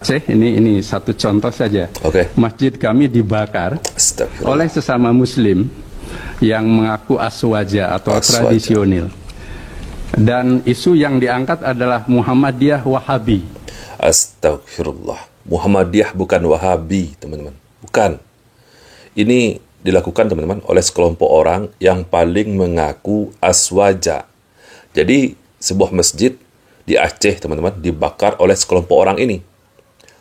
Ini satu contoh saja. Oke. Masjid kami dibakar Astagfirullah. oleh sesama muslim yang mengaku aswaja atau Aswaja. tradisional. Dan isu yang diangkat adalah Muhammadiyah Wahabi. Astagfirullah. Muhammadiyah bukan Wahabi, teman-teman. Bukan. Ini dilakukan, teman-teman, oleh sekelompok orang yang paling mengaku aswaja. Jadi, sebuah masjid di Aceh, teman-teman, dibakar oleh sekelompok orang ini.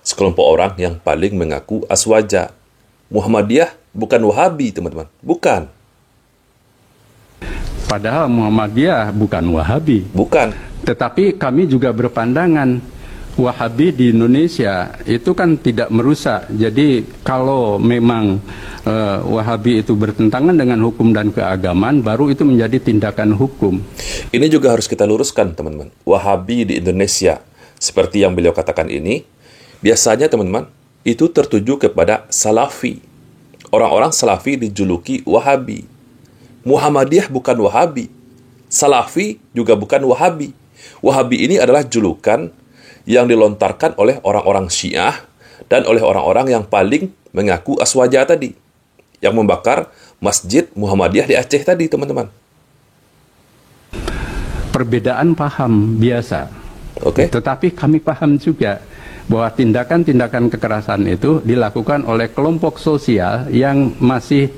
Sekelompok orang yang paling mengaku aswaja. Muhammadiyah bukan Wahabi, teman-teman. Bukan. Padahal Muhammadiyah bukan Wahabi. Bukan. Tetapi kami juga berpandangan Wahabi di Indonesia itu kan tidak merusak. Jadi kalau memang Wahabi itu bertentangan dengan hukum dan keagamaan, baru itu menjadi tindakan hukum. Ini juga harus kita luruskan, teman-teman. Wahabi di Indonesia, seperti yang beliau katakan ini, biasanya, teman-teman, itu tertuju kepada Salafi. Orang-orang Salafi dijuluki Wahabi. Muhammadiyah bukan Wahabi. Salafi juga bukan Wahabi. Wahabi ini adalah julukan yang dilontarkan oleh orang-orang Syiah dan oleh orang-orang yang paling mengaku aswaja tadi, yang membakar Masjid Muhammadiyah di Aceh tadi, teman-teman. Perbedaan paham biasa. Oke. Tetapi kami paham juga bahwa tindakan-tindakan kekerasan itu dilakukan oleh kelompok sosial yang masih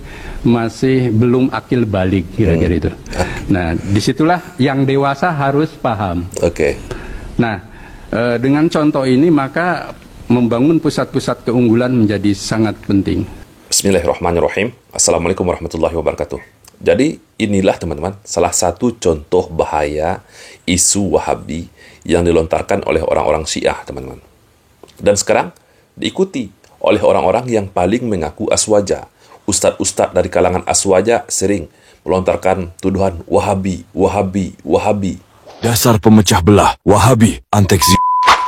belum akil balik, kira-kira itu. Nah, disitulah yang dewasa harus paham. Oke. Nah, dengan contoh ini maka membangun pusat-pusat keunggulan menjadi sangat penting. Bismillahirrahmanirrahim. Assalamualaikum warahmatullahi wabarakatuh. Jadi inilah, teman-teman, salah satu contoh bahaya isu Wahabi yang dilontarkan oleh orang-orang Syiah, teman-teman. Dan sekarang diikuti oleh orang-orang yang paling mengaku aswaja. Ustadz-ustadz dari kalangan aswaja sering melontarkan tuduhan Wahabi, Wahabi, Wahabi. Dasar pemecah belah, Wahabi, Anteksi.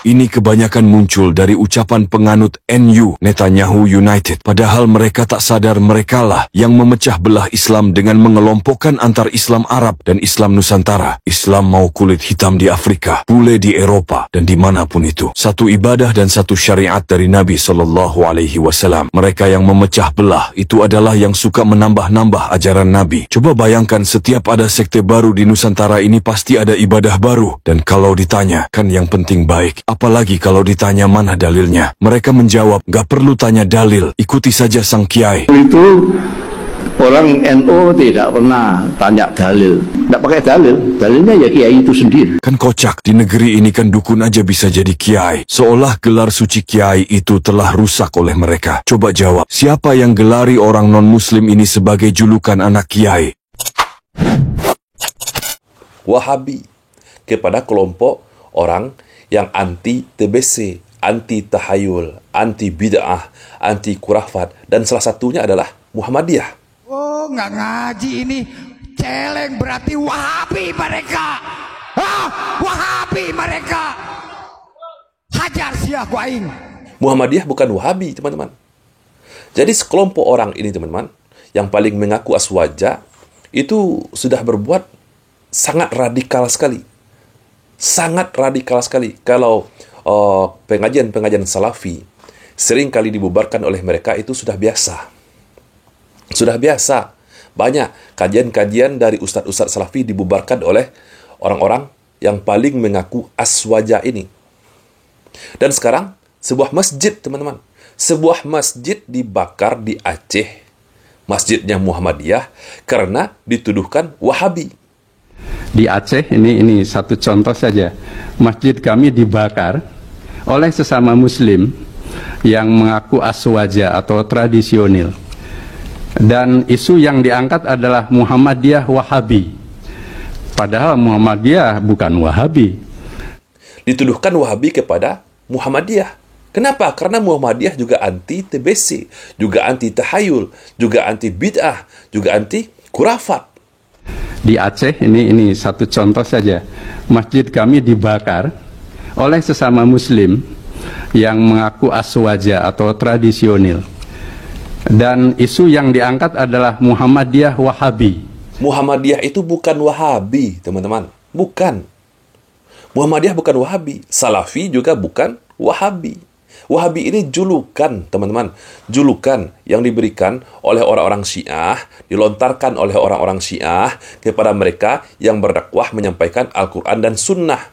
Ini kebanyakan muncul dari ucapan penganut NU, Netanyahu United. Padahal mereka tak sadar merekalah yang memecah belah Islam dengan mengelompokkan antar Islam Arab dan Islam Nusantara. Islam mau kulit hitam di Afrika, bule di Eropa, dan dimanapun itu. Satu ibadah dan satu syariat dari Nabi SAW. Mereka yang memecah belah itu adalah yang suka menambah-nambah ajaran Nabi. Coba bayangkan, setiap ada sekte baru di Nusantara ini pasti ada ibadah baru. Dan kalau ditanya, kan yang penting baik. Apalagi kalau ditanya mana dalilnya. Mereka menjawab, gak perlu tanya dalil, ikuti saja sang kiai. Itu orang NU tidak pernah tanya dalil. Tidak pakai dalil, dalilnya ya kiai itu sendiri. Kan kocak, di negeri ini kan dukun aja bisa jadi kiai. Seolah gelar suci kiai itu telah rusak oleh mereka. Coba jawab, siapa yang gelari orang non-muslim ini sebagai julukan anak kiai? Wahabi kepada kelompok orang yang anti TBC, anti tahayul, anti bid'ah, anti kurafat, dan salah satunya adalah Muhammadiyah. Oh, nggak ngaji ini, celeng berarti Wahabi mereka. Wahabi mereka. Hajar siah aing. Muhammadiyah bukan Wahabi, teman-teman. Jadi sekelompok orang ini, teman-teman, yang paling mengaku aswaja, itu sudah berbuat sangat radikal sekali. Sangat radikal sekali. Kalau pengajian-pengajian Salafi sering kali dibubarkan oleh mereka, itu sudah biasa. Sudah biasa. Banyak kajian-kajian dari ustadz-ustadz Salafi dibubarkan oleh orang-orang yang paling mengaku aswaja ini. Dan sekarang, sebuah masjid, teman-teman. Sebuah masjid dibakar di Aceh. Masjidnya Muhammadiyah karena dituduhkan Wahabi. Di Aceh ini satu contoh saja. Masjid kami dibakar oleh sesama muslim yang mengaku aswaja atau tradisional. Dan isu yang diangkat adalah Muhammadiyah Wahabi. Padahal Muhammadiyah bukan Wahabi. Dituduhkan Wahabi kepada Muhammadiyah. Kenapa? Karena Muhammadiyah juga anti TBC, juga anti tahayul, juga anti bid'ah, juga anti kurafat. Di Aceh ini satu contoh saja. Masjid kami dibakar oleh sesama muslim yang mengaku aswaja atau tradisional. Dan isu yang diangkat adalah Muhammadiyah Wahabi. Muhammadiyah itu bukan Wahabi, teman-teman. Bukan. Muhammadiyah bukan Wahabi. Salafi juga bukan Wahabi. Wahabi ini julukan, teman-teman. Julukan yang diberikan oleh orang-orang Syiah, dilontarkan oleh orang-orang Syiah kepada mereka yang berdakwah menyampaikan Al-Quran dan Sunnah.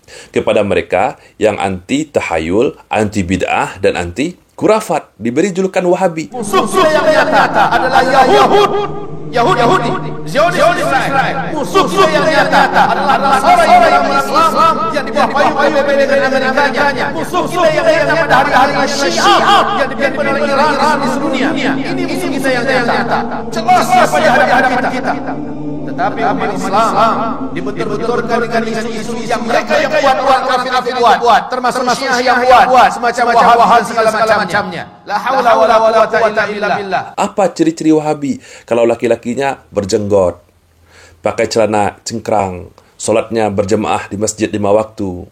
Kepada mereka yang anti tahayul, anti bid'ah, dan anti kurafat. Diberi julukan Wahabi. Musuh kita yang nyata adalah Yahudi, Zionis Israel. Musuh kita yang nyata adalah orang Islam yang di bawah payung PBB dengan Amerikanya. Musuh kita yang nyata dari hari Syiah yang dipimpin oleh Iran di seluruh dunia. Ini musuh kita yang nyata. Jelas siapa di hadapan kita. Tetapi umat Islam dibentur-benturkan dengan isu-isu yang mereka yang buat kafir buat, termasuk Syiah yang buat, semacam Wahabi segala macamnya. La haula wala quwwata illa billah. Apa ciri-ciri Wahabi? Kalau laki-lakinya berjenggot, pakai celana cengkrang, solatnya berjemaah di masjid 5 waktu,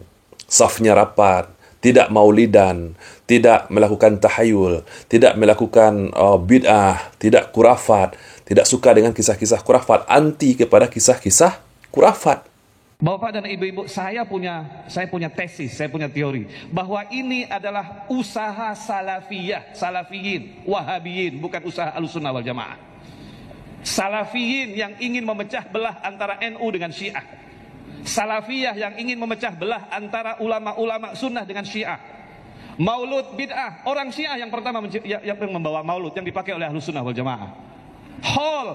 safnya rapat, tidak maulidan, tidak melakukan tahayul, tidak melakukan bid'ah, tidak kurafat, tidak suka dengan kisah-kisah kurafat, anti kepada kisah-kisah kurafat. Bapak dan ibu-ibu, saya punya tesis, saya punya teori bahwa ini adalah usaha salafiyin, wahabiyin, bukan usaha Ahlussunnah wal Jamaah. Salafiyin yang ingin memecah belah antara NU dengan Syiah. Salafiyah yang ingin memecah belah antara ulama-ulama sunnah dengan Syiah. Maulud bid'ah, orang Syiah yang pertama yang membawa maulud yang dipakai oleh Ahlussunnah wal Jamaah. Hall,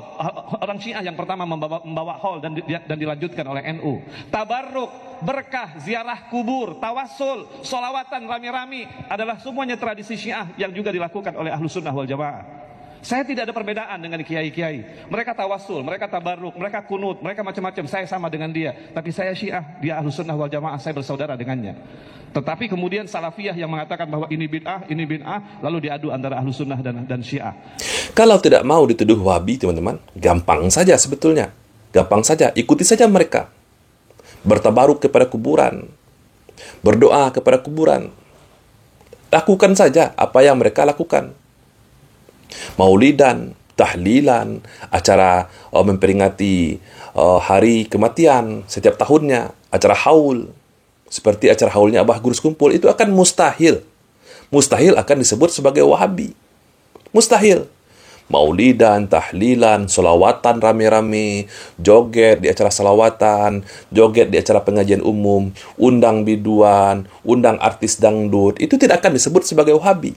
orang Syiah yang pertama membawa hall dan dilanjutkan oleh NU. Tabarruk, berkah, ziarah kubur, tawassul, solawatan rami-rami adalah semuanya tradisi Syiah yang juga dilakukan oleh Ahlussunnah wal Jamaah. Saya tidak ada perbedaan dengan kiai-kiai. Mereka tawassul, mereka tabarruk, mereka kunut, mereka macam-macam. Saya sama dengan dia, tapi saya Syiah, dia Ahlussunnah wal Jamaah, saya bersaudara dengannya. Tetapi kemudian salafiyah yang mengatakan bahwa ini bid'ah, lalu diadu antara Ahlussunnah dan Syiah. Kalau tidak mau dituduh Wahabi, teman-teman, gampang saja sebetulnya. Gampang saja, ikuti saja mereka. Bertabaruk kepada kuburan, berdoa kepada kuburan. Lakukan saja apa yang mereka lakukan. Maulidan, tahlilan, acara memperingati hari kematian setiap tahunnya, acara haul, seperti acara haulnya Abah Gurus Kumpul, itu akan mustahil. Mustahil akan disebut sebagai Wahabi. Mustahil. Maulidan, tahlilan, solawatan rame-rame, joget di acara salawatan, joget di acara pengajian umum, undang biduan, undang artis dangdut, itu tidak akan disebut sebagai Wahabi.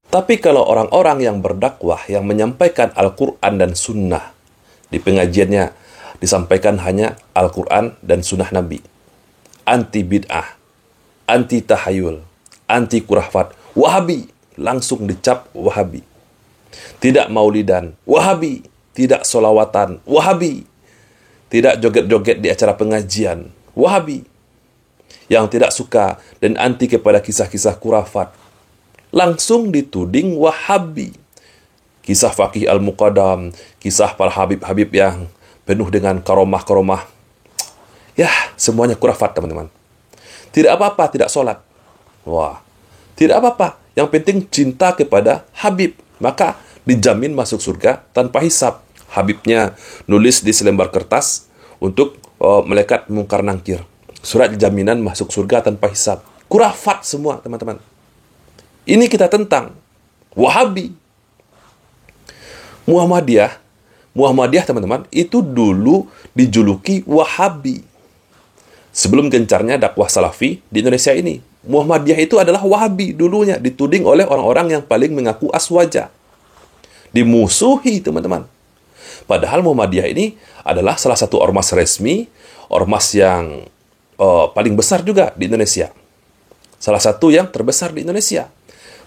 Tapi kalau orang-orang yang berdakwah, yang menyampaikan Al-Quran dan Sunnah, di pengajiannya disampaikan hanya Al-Quran dan Sunnah Nabi, anti bid'ah, anti tahayul, anti kurafat, Wahabi, langsung dicap Wahabi. Tidak maulidan, Wahabi. Tidak solawatan, Wahabi. Tidak joget-joget di acara pengajian, Wahabi. Yang tidak suka dan anti kepada kisah-kisah kurafat, langsung dituding Wahabi. Kisah Faqih Al-Muqaddam, kisah para habib-habib yang penuh dengan karomah-karomah. Ya, semuanya kurafat, teman-teman. Tidak apa-apa, tidak sholat. Wah, tidak apa-apa. Yang penting cinta kepada Habib. Maka dijamin masuk surga tanpa hisab. Habibnya nulis di selembar kertas untuk malaikat mungkar nangkir. Surat jaminan masuk surga tanpa hisab. Kurafat semua, teman-teman. Ini kita tentang Wahabi. Muhammadiyah, teman-teman, itu dulu dijuluki Wahabi. Sebelum gencarnya dakwah salafi di Indonesia ini, Muhammadiyah itu adalah Wahabi dulunya, dituding oleh orang-orang yang paling mengaku aswaja. Dimusuhi, teman-teman. Padahal Muhammadiyah ini adalah salah satu ormas resmi, ormas yang paling besar juga di Indonesia. Salah satu yang terbesar di Indonesia.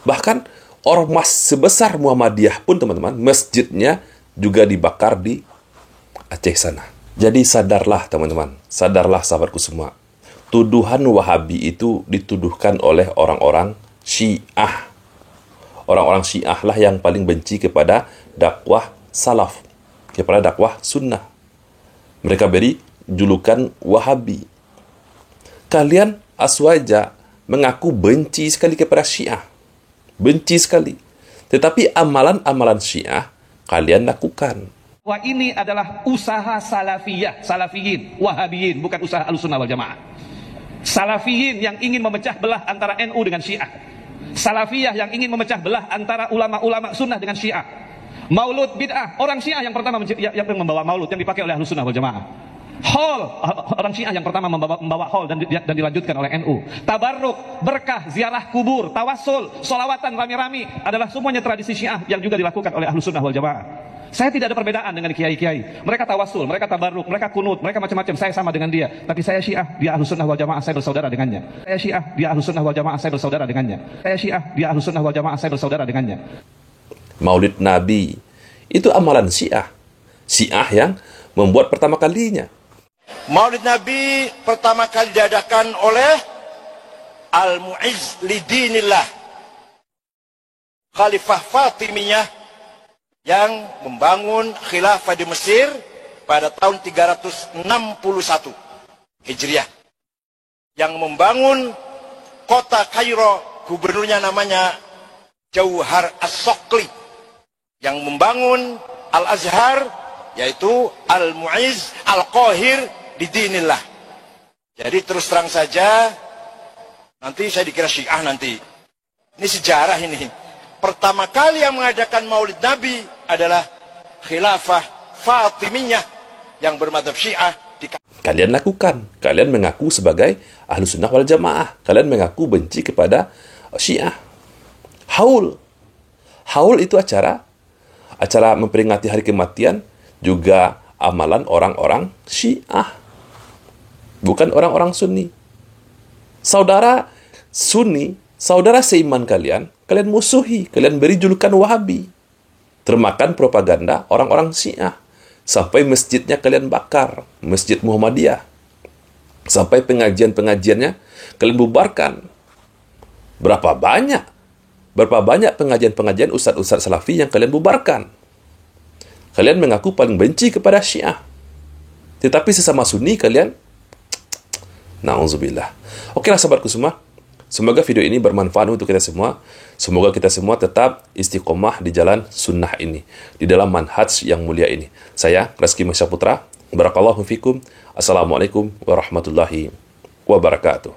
Bahkan ormas sebesar Muhammadiyah pun, teman-teman, masjidnya juga dibakar di Aceh sana. Jadi sadarlah teman-teman, sadarlah sahabatku semua. Tuduhan Wahabi itu dituduhkan oleh orang-orang Syiah. Orang-orang Syiah lah yang paling benci kepada dakwah salaf, kepada dakwah sunnah. Mereka beri julukan Wahabi. Kalian Aswaja mengaku benci sekali kepada Syiah. Benci sekali. Tetapi amalan-amalan Syiah kalian lakukan. Wah, ini adalah usaha salafiyah, salafiyin, wahabiyin, bukan usaha Ahlussunnah wal Jamaah. Salafiyin yang ingin memecah belah antara NU dengan Syiah. Salafiyah yang ingin memecah belah antara ulama-ulama sunnah dengan Syiah. Maulud bid'ah, orang Syiah yang pertama yang membawa maulud yang dipakai oleh Ahlussunnah wal Jamaah. Haul, orang Syiah yang pertama membawa haul dan dilanjutkan oleh NU. Tabarruk, berkah, ziarah kubur, tawassul, solawatan rami-rami adalah semuanya tradisi Syiah yang juga dilakukan oleh Ahlussunnah wal Jamaah. Saya tidak ada perbedaan dengan kiai-kiai. Mereka tawassul, mereka tabarruk, mereka kunut, mereka macam-macam. Saya sama dengan dia. Tapi saya Syiah, dia Ahlussunnah wal Jamaah, saya bersaudara dengannya. Saya Syiah, dia Ahlussunnah wal Jamaah, saya bersaudara dengannya. Saya Syiah, dia Ahlussunnah wal Jamaah, saya bersaudara dengannya. Maulid Nabi itu amalan Syiah. Syiah yang membuat pertama kalinya. Maulid Nabi pertama kali diadakan oleh Al-Mu'izz lidinillah, Khalifah Fatimiyah, yang membangun khilafah di Mesir pada tahun 361 Hijriah. Yang membangun kota Kairo, gubernurnya namanya Jauhar As-Sokli. Yang membangun Al-Azhar, yaitu Al-Mu'izz Al-Qahir lidinillah. Jadi terus terang saja, nanti saya dikira Syiah nanti. Ini sejarah ini. Pertama kali yang mengadakan Maulid Nabi adalah Khilafah Fatimiyah yang bermadzhab Syiah. Kalian lakukan. Kalian mengaku sebagai Ahlussunnah wal Jamaah. Kalian mengaku benci kepada Syiah. Haul. Haul itu acara memperingati hari kematian, juga amalan orang-orang Syiah. Bukan orang-orang Sunni. Saudara Sunni, saudara seiman kalian musuhi, kalian beri julukan Wahabi. Termakan propaganda orang-orang Syiah. Sampai masjidnya kalian bakar, Masjid Muhammadiyah. Sampai pengajian-pengajiannya kalian bubarkan. Berapa banyak pengajian-pengajian ustadz-ustadz salafi yang kalian bubarkan. Kalian mengaku paling benci kepada Syiah. Tetapi sesama Sunni kalian, na'udzubillah. Oke lah sahabatku semua. Semoga video ini bermanfaat untuk kita semua. Semoga kita semua tetap istiqomah di jalan sunnah ini, di dalam manhaj yang mulia ini. Saya Reski Masyaputra. Barakallahu fikum. Assalamualaikum warahmatullahi wabarakatuh.